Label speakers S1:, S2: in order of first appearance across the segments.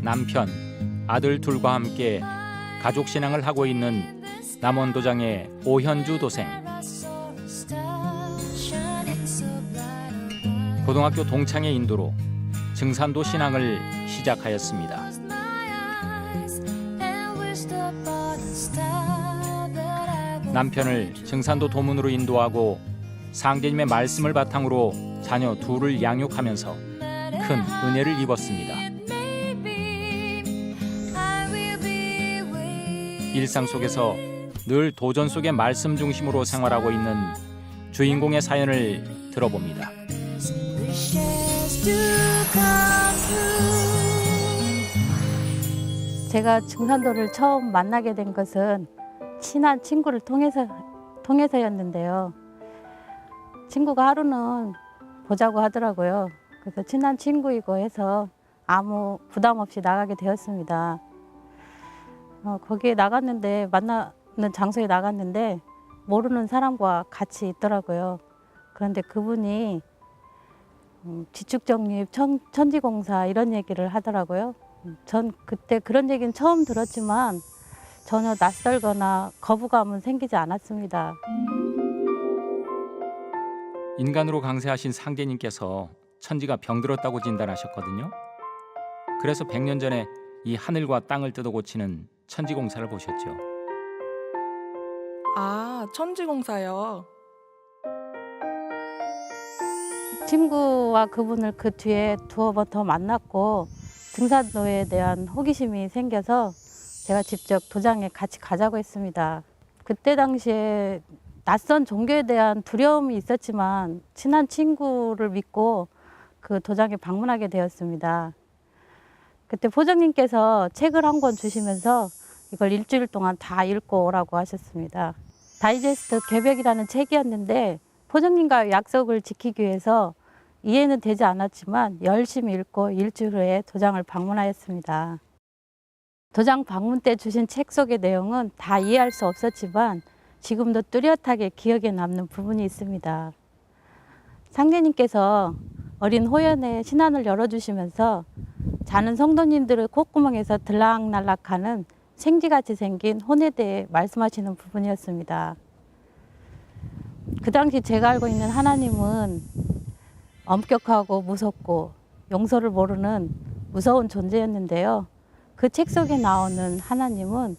S1: 남편, 아들 둘과 함께 가족 신앙을 하고 있는 남원도장의 오현주 도생. 고등학교 동창의 인도로 증산도 신앙을 시작하였습니다. 남편을 증산도 도문으로 인도하고 상제님의 말씀을 바탕으로 자녀 둘을 양육하면서 큰 은혜를 입었습니다. 일상 속에서 늘 도전 속의 말씀 중심으로 생활하고 있는 주인공의 사연을 들어봅니다.
S2: 제가 증산도를 처음 만나게 된 것은 친한 친구를 통해서였는데요. 친구가 하루는 보자고 하더라고요. 그래서 친한 친구이고 해서 아무 부담 없이 나가게 되었습니다. 거기에 나갔는데 만나는 장소에 나갔는데 모르는 사람과 같이 있더라고요. 그런데 그분이 지축정립, 천지공사 이런 얘기를 하더라고요. 전 그때 그런 얘기는 처음 들었지만 전혀 낯설거나 거부감은 생기지 않았습니다.
S1: 인간으로 강세하신 상제님께서 천지가 병들었다고 진단하셨거든요. 그래서 100년 전에 이 하늘과 땅을 뜯어 고치는 천지공사를 보셨죠.
S3: 아, 천지공사요.
S2: 친구와 그분을 그 뒤에 두어 번 더 만났고 증산도에 대한 호기심이 생겨서 제가 직접 도장에 같이 가자고 했습니다. 그때 당시에 낯선 종교에 대한 두려움이 있었지만 친한 친구를 믿고 그 도장에 방문하게 되었습니다. 그때 포정님께서 책을 한 권 주시면서 이걸 일주일 동안 다 읽고 오라고 하셨습니다. 다이제스트 개벽이라는 책이었는데 포정님과 약속을 지키기 위해서 이해는 되지 않았지만 열심히 읽고 일주일 후에 도장을 방문하였습니다. 도장 방문 때 주신 책 속의 내용은 다 이해할 수 없었지만 지금도 뚜렷하게 기억에 남는 부분이 있습니다. 상제님께서 어린 호연의 신안을 열어주시면서 자는 성도님들의 콧구멍에서 들락날락하는 생쥐같이 생긴 혼에 대해 말씀하시는 부분이었습니다. 그 당시 제가 알고 있는 하나님은 엄격하고 무섭고 용서를 모르는 무서운 존재였는데요. 그 책 속에 나오는 하나님은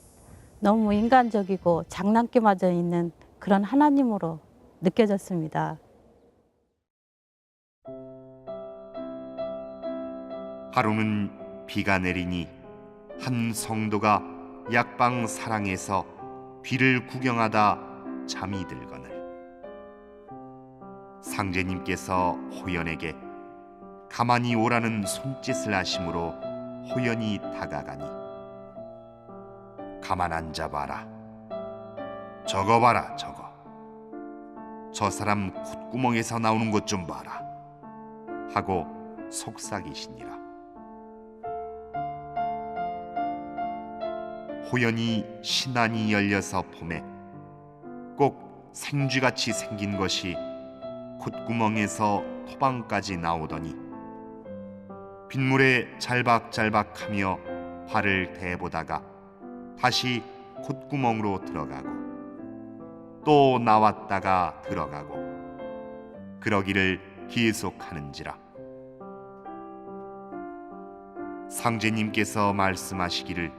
S2: 너무 인간적이고 장난기마저 있는 그런 하나님으로 느껴졌습니다.
S4: 하루는 비가 내리니 한 성도가 약방 사랑에서 비를 구경하다 잠이 들거늘 상제님께서 호연에게 가만히 오라는 손짓을 하심으로 호연이 다가가니 가만 앉아봐라, 저거 봐라, 저거 저 사람 콧구멍에서 나오는 것 좀 봐라 하고 속삭이시니라. 호연이 신안이 열려서 봄에 꼭 생쥐같이 생긴 것이 콧구멍에서 토방까지 나오더니 빗물에 잘박잘박하며 발을 대보다가 다시 콧구멍으로 들어가고 또 나왔다가 들어가고 그러기를 계속하는지라. 상제님께서 말씀하시기를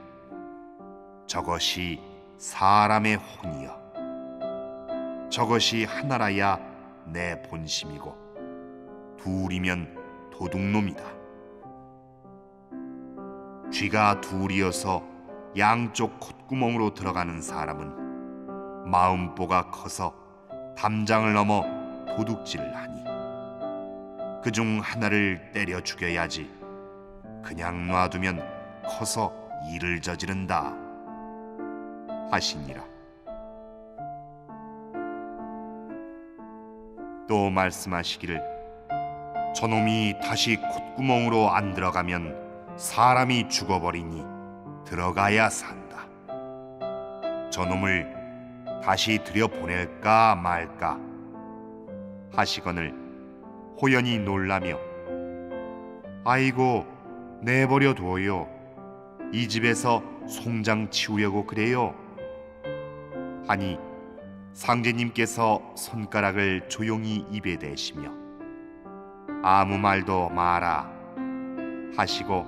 S4: 저것이 사람의 혼이여 저것이 하나라야 내 본심이고 둘이면 도둑놈이다. 쥐가 둘이어서 양쪽 콧구멍으로 들어가는 사람은 마음보가 커서 담장을 넘어 도둑질을 하니 그중 하나를 때려 죽여야지 그냥 놔두면 커서 일을 저지른다 하시니라. 또 말씀하시기를 저놈이 다시 콧구멍으로 안 들어가면 사람이 죽어버리니 들어가야 산다. 저놈을 다시 들여보낼까 말까 하시거늘 호연이 놀라며 아이고 내버려 두어요 이 집에서 송장 치우려고 그래요? 하니 상제님께서 손가락을 조용히 입에 대시며 아무 말도 마라 하시고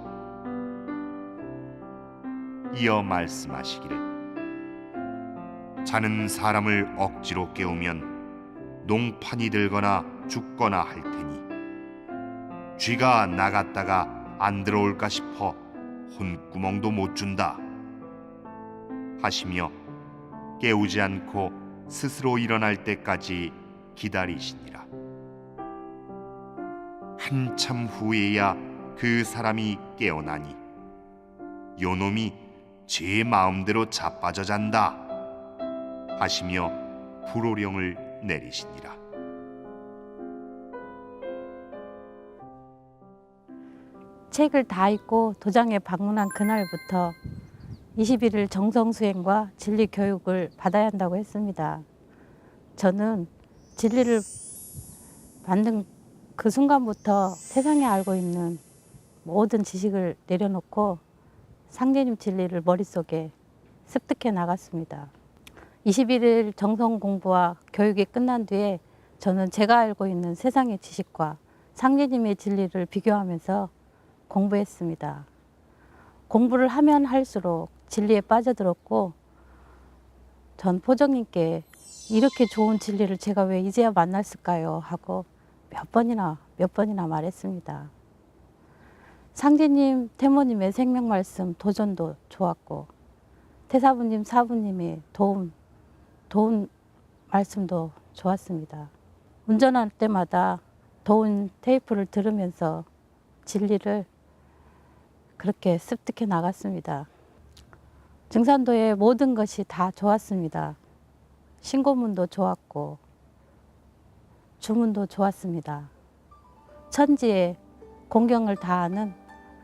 S4: 이어 말씀하시기를 자는 사람을 억지로 깨우면 농판이 들거나 죽거나 할 테니 쥐가 나갔다가 안 들어올까 싶어 혼구멍도 못 준다 하시며 깨우지 않고 스스로 일어날 때까지 기다리시니라. 한참 후에야 그 사람이 깨어나니 요놈이 제 마음대로 자빠져 잔다 하시며 불호령을 내리시니라.
S2: 책을 다 읽고 도장에 방문한 그날부터 21일 정성수행과 진리 교육을 받아야 한다고 했습니다. 저는 진리를 만든 그 순간부터 세상에 알고 있는 모든 지식을 내려놓고 상제님 진리를 머릿속에 습득해 나갔습니다. 21일 정성 공부와 교육이 끝난 뒤에 저는 제가 알고 있는 세상의 지식과 상제님의 진리를 비교하면서 공부했습니다. 공부를 하면 할수록 진리에 빠져들었고 전 포정님께 이렇게 좋은 진리를 제가 왜 이제야 만났을까요? 하고 몇 번이나 말했습니다. 상제님, 태모님의 생명 말씀 도전도 좋았고 태사부님, 사부님의 도움 말씀도 좋았습니다. 운전할 때마다 도움 테이프를 들으면서 진리를 그렇게 습득해 나갔습니다. 증산도의 모든 것이 다 좋았습니다. 신고문도 좋았고 주문도 좋았습니다. 천지에 공경을 다하는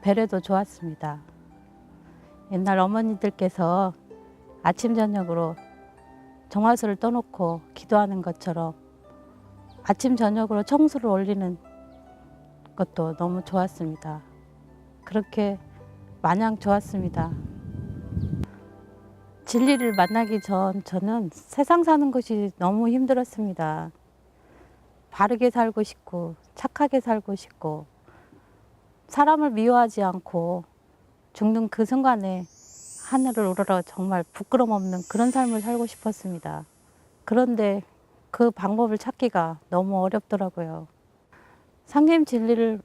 S2: 배려도 좋았습니다. 옛날 어머니들께서 아침 저녁으로 정화수를 떠놓고 기도하는 것처럼 아침 저녁으로 청수를 올리는 것도 너무 좋았습니다. 그렇게 마냥 좋았습니다. 진리를 만나기 전 저는 세상 사는 것이 너무 힘들었습니다. 바르게 살고 싶고 착하게 살고 싶고 사람을 미워하지 않고 죽는 그 순간에 하늘을 우러러 정말 부끄럼 없는 그런 삶을 살고 싶었습니다. 그런데 그 방법을 찾기가 너무 어렵더라고요. 상님 진리를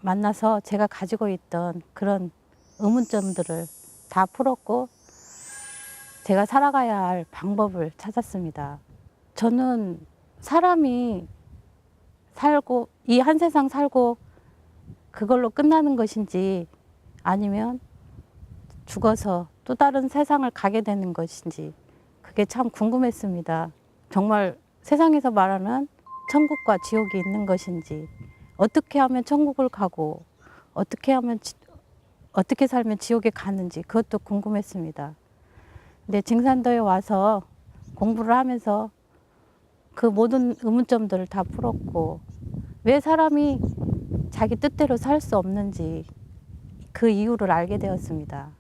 S2: 만나서 제가 가지고 있던 그런 의문점들을 다 풀었고 제가 살아가야 할 방법을 찾았습니다. 저는 사람이 살고 이 한 세상 살고 그걸로 끝나는 것인지 아니면 죽어서 또 다른 세상을 가게 되는 것인지 그게 참 궁금했습니다. 정말 세상에서 말하는 천국과 지옥이 있는 것인지 어떻게 하면 천국을 가고 어떻게 살면 지옥에 가는지 그것도 궁금했습니다. 근데 증산도에 와서 공부를 하면서 그 모든 의문점들을 다 풀었고 왜 사람이 자기 뜻대로 살 수 없는지 그 이유를 알게 되었습니다.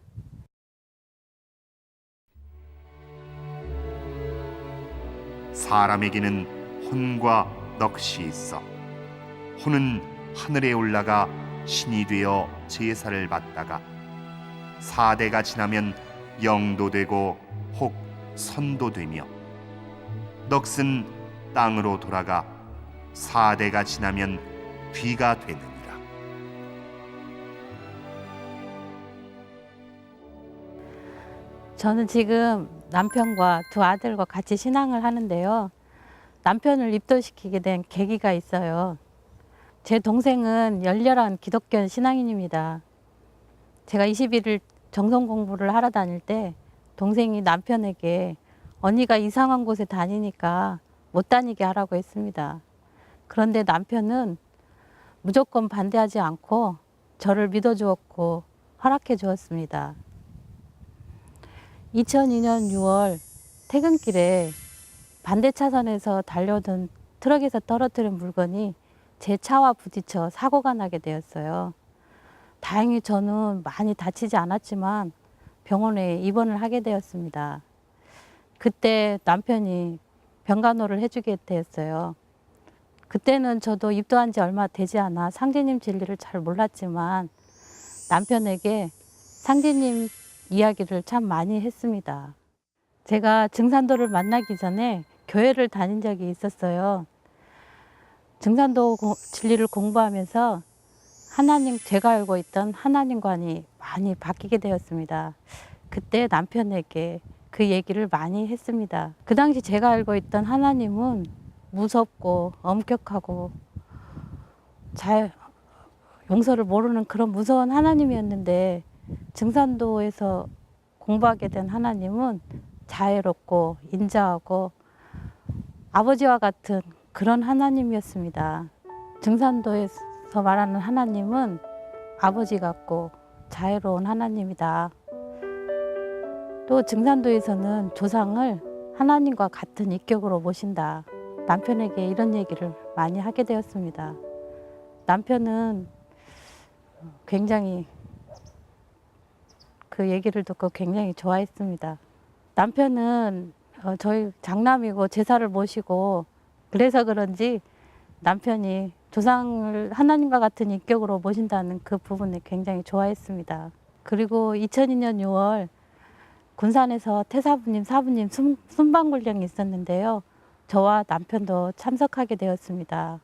S4: 사람에게는 혼과 넋이 있어 혼은 하늘에 올라가 신이 되어 제사를 받다가 4대가 지나면 영도 되고 혹 선도 되며 넋은 땅으로 돌아가 4대가 지나면 귀가 되느니라.
S2: 저는 지금 남편과 두 아들과 같이 신앙을 하는데요. 남편을 입도시키게 된 계기가 있어요. 제 동생은 열렬한 기독교 신앙인입니다. 제가 21일 정성 공부를 하러 다닐 때 동생이 남편에게 언니가 이상한 곳에 다니니까 못 다니게 하라고 했습니다. 그런데 남편은 무조건 반대하지 않고 저를 믿어주었고 허락해 주었습니다. 2002년 6월 퇴근길에 반대 차선에서 달려오던 트럭에서 떨어뜨린 물건이 제 차와 부딪혀 사고가 나게 되었어요. 다행히 저는 많이 다치지 않았지만 병원에 입원을 하게 되었습니다. 그때 남편이 병간호를 해주게 되었어요. 그때는 저도 입도한 지 얼마 되지 않아 상제님 진리를 잘 몰랐지만 남편에게 상제님 이야기를 참 많이 했습니다. 제가 증산도를 만나기 전에 교회를 다닌 적이 있었어요. 증산도 진리를 공부하면서 하나님, 제가 알고 있던 하나님관이 많이 바뀌게 되었습니다. 그때 남편에게 그 얘기를 많이 했습니다. 그 당시 제가 알고 있던 하나님은 무섭고 엄격하고 잘 용서를 모르는 그런 무서운 하나님이었는데 증산도에서 공부하게 된 하나님은 자애롭고 인자하고 아버지와 같은 그런 하나님이었습니다. 증산도에서 말하는 하나님은 아버지 같고 자애로운 하나님이다. 또 증산도에서는 조상을 하나님과 같은 인격으로 모신다. 남편에게 이런 얘기를 많이 하게 되었습니다. 남편은 굉장히 그 얘기를 듣고 굉장히 좋아했습니다. 남편은 저희 장남이고 제사를 모시고 그래서 그런지 남편이 조상을 하나님과 같은 인격으로 모신다는 그 부분을 굉장히 좋아했습니다. 그리고 2002년 6월 군산에서 태사부님, 사부님 순방훈련이 있었는데요. 저와 남편도 참석하게 되었습니다.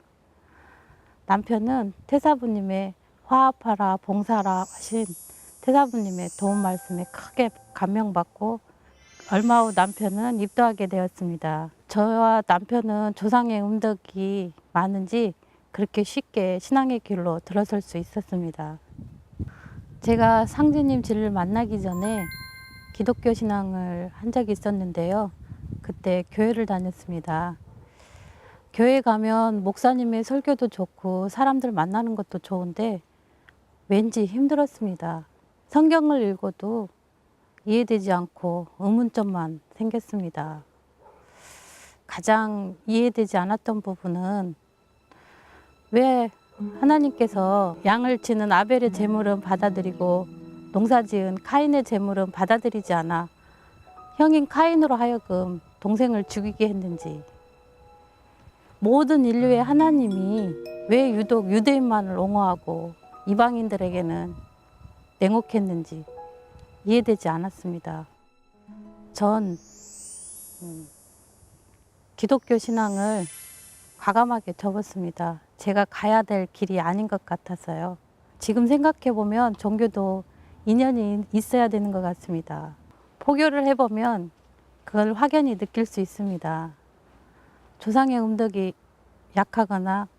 S2: 남편은 태사부님의 화합하라, 봉사하라 하신 태사부님의 도움 말씀에 크게 감명받고 얼마 후 남편은 입도하게 되었습니다. 저와 남편은 조상의 음덕이 많은지 그렇게 쉽게 신앙의 길로 들어설 수 있었습니다. 제가 상제님 진리를 만나기 전에 기독교 신앙을 한 적이 있었는데요. 그때 교회를 다녔습니다. 교회 가면 목사님의 설교도 좋고 사람들 만나는 것도 좋은데 왠지 힘들었습니다. 성경을 읽어도 이해되지 않고 의문점만 생겼습니다. 가장 이해되지 않았던 부분은 왜 하나님께서 양을 치는 아벨의 제물은 받아들이고 농사지은 카인의 제물은 받아들이지 않아 형인 카인으로 하여금 동생을 죽이게 했는지, 모든 인류의 하나님이 왜 유독 유대인만을 옹호하고 이방인들에게는 냉혹했는지 이해되지 않았습니다. 전 기독교 신앙을 과감하게 접었습니다. 제가 가야 될 길이 아닌 것 같아서요. 지금 생각해 보면 종교도 인연이 있어야 되는 것 같습니다. 포교를 해보면 그걸 확연히 느낄 수 있습니다. 조상의 음덕이 약하거나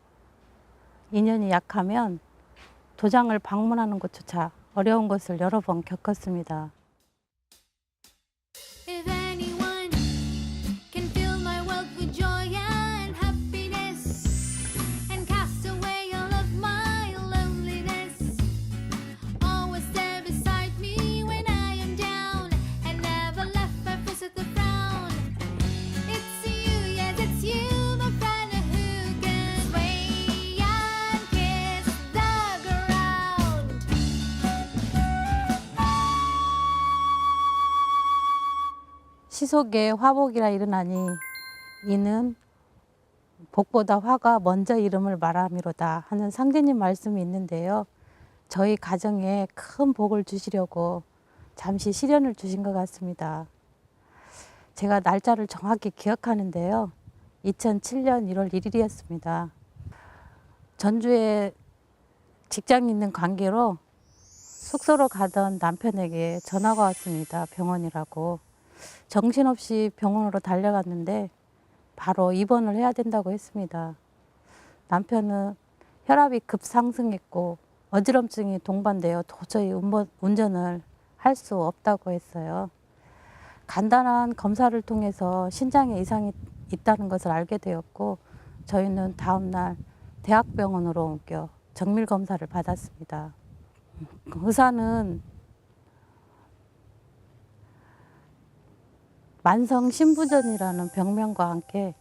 S2: 인연이 약하면 도장을 방문하는 것조차 어려운 것을 여러 번 겪었습니다.
S5: If anyone can fill my world with joy and happiness and cast away all of my loneliness, always there beside me when I am down and never left my face with a frown. It's you, yes, it's you, my friend, who can sway and kiss the ground.
S2: 시속에 화복이라 이르나니 이는 복보다 화가 먼저 이름을 말함이로다 하는 상제님 말씀이 있는데요. 저희 가정에 큰 복을 주시려고 잠시 시련을 주신 것 같습니다. 제가 날짜를 정확히 기억하는데요. 2007년 1월 1일이었습니다. 전주에 직장이 있는 관계로 숙소로 가던 남편에게 전화가 왔습니다. 병원이라고. 정신없이 병원으로 달려갔는데 바로 입원을 해야 된다고 했습니다. 남편은 혈압이 급상승했고 어지럼증이 동반되어 도저히 운전을 할 수 없다고 했어요. 간단한 검사를 통해서 신장에 이상이 있다는 것을 알게 되었고 저희는 다음 날 대학병원으로 옮겨 정밀 검사를 받았습니다. 의사는 만성 신부전이라는 병명과 함께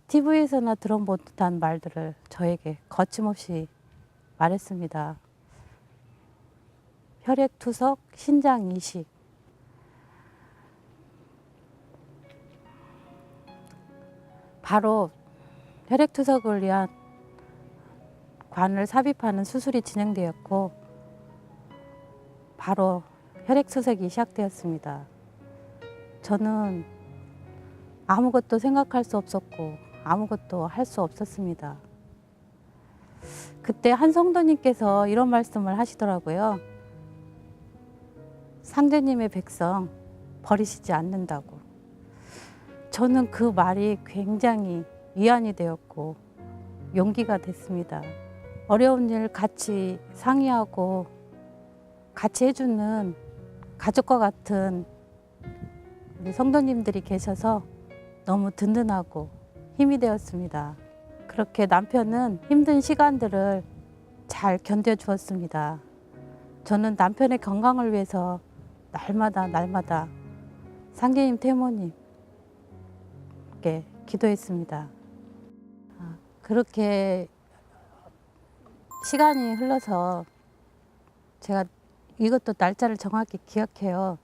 S2: TV에서나 들어본 듯한 말들을 저에게 거침없이 말했습니다. 혈액투석, 신장 이식. 바로 혈액투석을 위한 관을 삽입하는 수술이 진행되었고 바로 혈액투석이 시작되었습니다. 저는 아무것도 생각할 수 없었고 아무것도 할 수 없었습니다. 그때 한 성도님께서 이런 말씀을 하시더라고요. 상제님의 백성 버리시지 않는다고. 저는 그 말이 굉장히 위안이 되었고 용기가 됐습니다. 어려운 일 같이 상의하고 같이 해주는 가족과 같은 우리 성도님들이 계셔서 너무 든든하고 힘이 되었습니다. 그렇게 남편은 힘든 시간들을 잘 견뎌주었습니다. 저는 남편의 건강을 위해서 날마다 상제님, 태모님께 기도했습니다. 그렇게 시간이 흘러서 제가 이것도 날짜를 정확히 기억해요.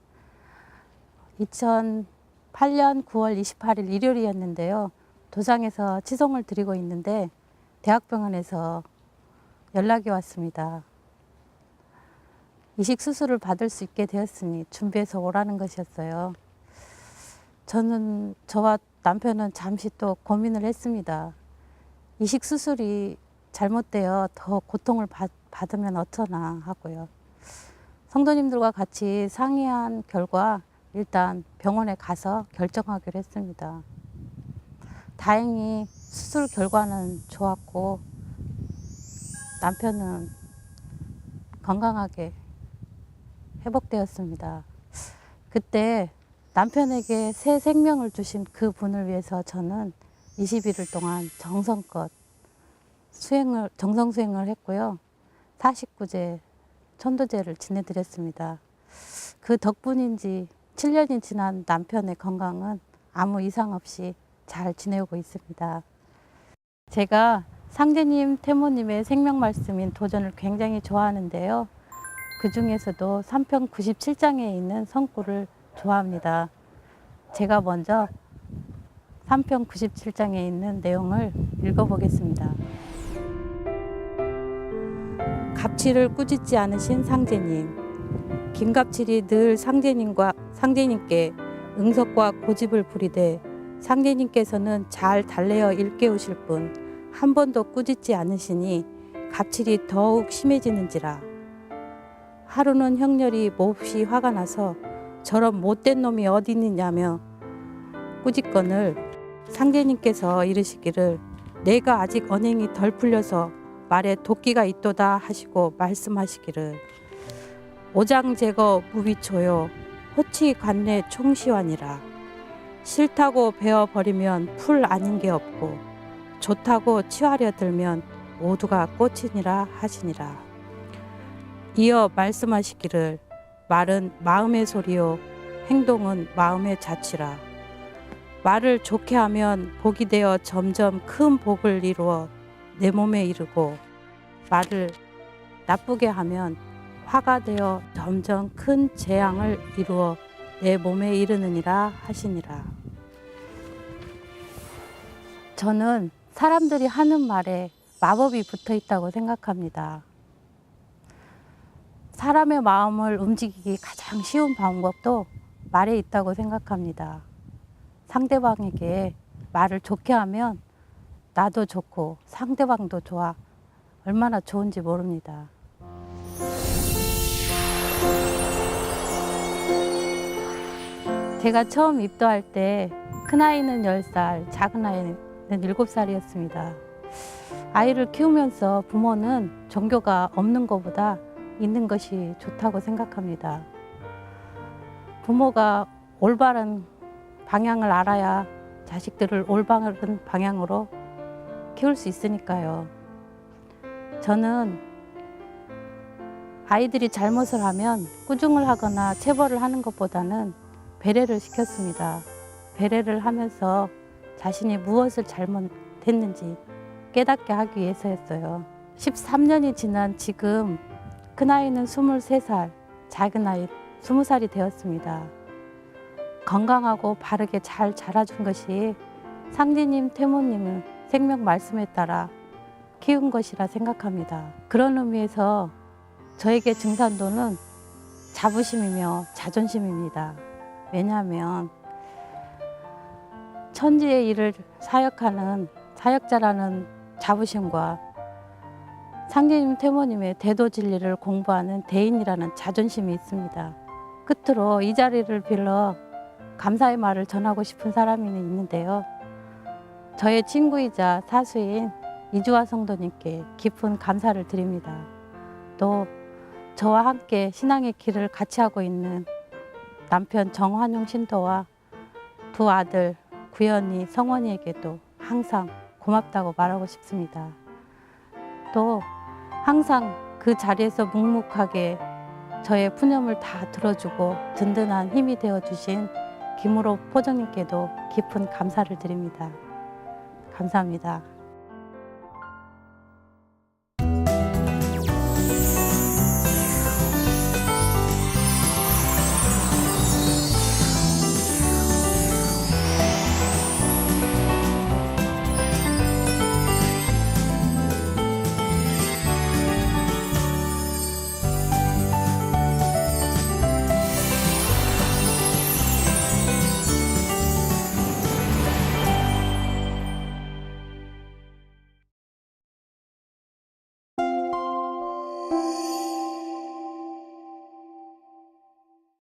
S2: 2008년 9월 28일 일요일이었는데요. 도장에서 치송을 드리고 있는데 대학병원에서 연락이 왔습니다. 이식 수술을 받을 수 있게 되었으니 준비해서 오라는 것이었어요. 저와 남편은 잠시 또 고민을 했습니다. 이식 수술이 잘못되어 더 고통을 받으면 어쩌나 하고요. 성도님들과 같이 상의한 결과 일단 병원에 가서 결정하기로 했습니다. 다행히 수술 결과는 좋았고 남편은 건강하게 회복되었습니다. 그때 남편에게 새 생명을 주신 그 분을 위해서 저는 20일을 동안 정성껏 정성 수행을 했고요. 49제 천도제를 지내드렸습니다. 그 덕분인지 7년이 지난 남편의 건강은 아무 이상 없이 잘 지내고 있습니다. 제가 상제님, 태모님의 생명 말씀인 도전을 굉장히 좋아하는데요. 그 중에서도 3편 97장에 있는 성구를 좋아합니다. 제가 먼저 3편 97장에 있는 내용을 읽어보겠습니다. 갑질을 꾸짖지 않으신 상제님, 김갑질이 늘 상제님께 응석과 고집을 부리되 상제님께서는 잘 달래어 일깨우실 뿐 한 번도 꾸짖지 않으시니 갑질이 더욱 심해지는지라. 하루는 형렬이 몹시 화가 나서 저런 못된 놈이 어디 있느냐며 꾸짖건을 상제님께서 이르시기를 내가 아직 언행이 덜 풀려서 말에 도끼가 있도다 하시고 말씀하시기를 오장 제거 무비초요 호치 관내 총시환이라. 싫다고 베어버리면 풀 아닌 게 없고 좋다고 치하려 들면 모두가 꽃이니라 하시니라. 이어 말씀하시기를 말은 마음의 소리요 행동은 마음의 자취라. 말을 좋게 하면 복이 되어 점점 큰 복을 이루어 내 몸에 이르고 말을 나쁘게 하면 화가 되어 점점 큰 재앙을 이루어 내 몸에 이르느니라 하시니라. 저는 사람들이 하는 말에 마법이 붙어 있다고 생각합니다. 사람의 마음을 움직이기 가장 쉬운 방법도 말에 있다고 생각합니다. 상대방에게 말을 좋게 하면 나도 좋고 상대방도 좋아. 얼마나 좋은지 모릅니다. 제가 처음 입도할 때 큰아이는 10살, 작은 아이는 7살이었습니다. 아이를 키우면서 부모는 종교가 없는 것보다 있는 것이 좋다고 생각합니다. 부모가 올바른 방향을 알아야 자식들을 올바른 방향으로 키울 수 있으니까요. 저는 아이들이 잘못을 하면 꾸중을 하거나 체벌을 하는 것보다는 배려를 시켰습니다. 배려를 하면서 자신이 무엇을 잘못했는지 깨닫게 하기 위해서였어요. 13년이 지난 지금 큰아이는 23살, 작은 아이 20살이 되었습니다. 건강하고 바르게 잘 자라준 것이 상디님, 태모님은 생명 말씀에 따라 키운 것이라 생각합니다. 그런 의미에서 저에게 증산도는 자부심이며 자존심입니다. 왜냐하면 천지의 일을 사역하는 사역자라는 자부심과 상디님, 태모님의 대도 진리를 공부하는 대인이라는 자존심이 있습니다. 끝으로 이 자리를 빌어 감사의 말을 전하고 싶은 사람이 있는데요. 저의 친구이자 사수인 이주화 성도님께 깊은 감사를 드립니다. 또 저와 함께 신앙의 길을 같이 하고 있는 남편 정환용 신도와 두 아들 구현이, 성원이에게도 항상 고맙다고 말하고 싶습니다. 또 항상 그 자리에서 묵묵하게 저의 푸념을 다 들어주고 든든한 힘이 되어주신 김우로 포정님께도 깊은 감사를 드립니다. 감사합니다.